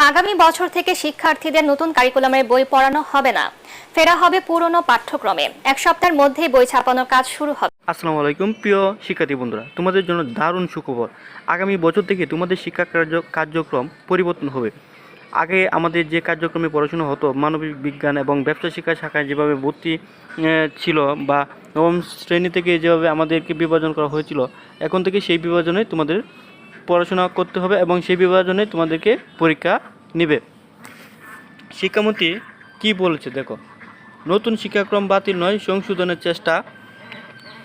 আগামী বছর থেকে শিক্ষার্থীদের নতুন কারিকুলামের বই পড়ানো হবে না, ফেরা হবে পুরনো পাঠ্যক্রমে। এক সপ্তাহের মধ্যেই বই ছাপানোর কাজ শুরু হবে। আসসালামু আলাইকুম প্রিয় শিক্ষার্থী বন্ধুরা, তোমাদের জন্য দারুণ সুখবর। আগামী বছর থেকে তোমাদের শিক্ষা কার্যক্রম পরিবর্তন হবে। আগে আমাদের যে কার্যক্রমে পড়াশোনা হতো, মানবিক বিজ্ঞান এবং ব্যবসা শিক্ষা শাখায় যেভাবে ভর্তি ছিল বা নবম শ্রেণী থেকে যেভাবে আমাদেরকে বিভাজন করা হয়েছিল, এখন থেকে সেই বিভাজনে তোমাদের পড়াশোনা করতে হবে এবং সেই বিভাজনে তোমাদেরকে পরীক্ষা নেবে। শিক্ষামন্ত্রী কি বলেছে দেখো, নতুন শিক্ষাক্রম বাতিল নয়, সংশোধনের চেষ্টা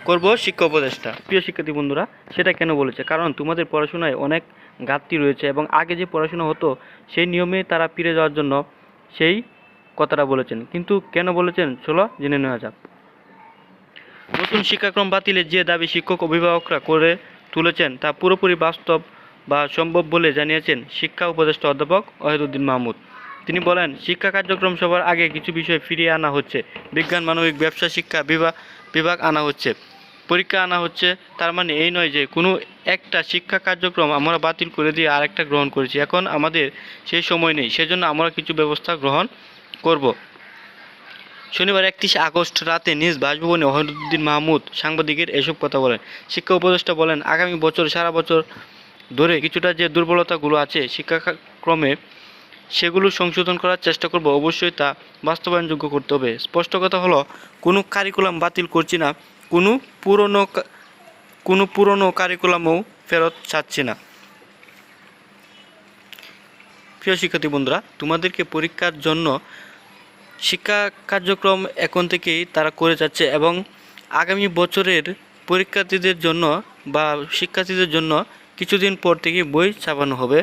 করব শিক্ষা উপদেষ্টা। প্রিয় শিক্ষার্থী বন্ধুরা, সেটা কেন বলেছে? কারণ তোমাদের পড়াশোনায় অনেক ঘাটতি রয়েছে এবং আগে যে পড়াশোনা হতো সেই নিয়মে তারা ফিরে যাওয়ার জন্য সেই কথাটা বলেছেন। কিন্তু কেন বলেছেন চলো জেনে নেওয়া যাক। নতুন শিক্ষাক্রম বাতিলের যে দাবি শিক্ষক অভিভাবকরা করে তুলেছেন তা পুরোপুরি বাস্তব বা সম্ভব বলে জানিয়েছেন শিক্ষা উপদেষ্টা অধ্যাপক ওয়াহিদুদ্দিন মাহমুদ। তিনি বলেন, শিক্ষা কার্যক্রম সবার আগে কিছু বিষয় ফিরিয়ে আনা হচ্ছে। বিজ্ঞান, মানবিক, ব্যবসা শিক্ষা বিভাগ আনা হচ্ছে, পরীক্ষা আনা হচ্ছে। তার মানে এই নয় যে কোনো একটা শিক্ষা কার্যক্রম আমরা বাতিল করে দিয়ে আরেকটা গ্রহণ করেছি। এখন আমাদের সেই সময় নেই, সেজন্য আমরা কিছু ব্যবস্থা গ্রহণ করব। শনিবার 31 আগস্ট রাতে নিজ বাসভবনে ওয়াহিদুদ্দিন মাহমুদ সাংবাদিকের এসব কথা বলেন। শিক্ষা উপদেষ্টা বলেন, আগামী বছর সারা বছর ধরে কিছুটা যে দুর্বলতাগুলো আছে শিক্ষাক্রমে, সেগুলো সংশোধন করার চেষ্টা করব। অবশ্যই তা বাস্তবায়নযোগ্য করতে হবে। স্পষ্ট কথা হলো, কোনো কারিকুলাম বাতিল করছি না, কোনো পুরনো কারিকুলামও ফেরত চাচ্ছি না। প্রিয় শিক্ষার্থী বন্ধুরা, তোমাদেরকে পরীক্ষার জন্য শিক্ষা কার্যক্রম এখন থেকেই তারা করে যাচ্ছে এবং আগামী বছরের পরীক্ষার্থীদের জন্য বা শিক্ষার্থীদের জন্য কিছুদিন পর থেকেই বই ছাপানো হবে।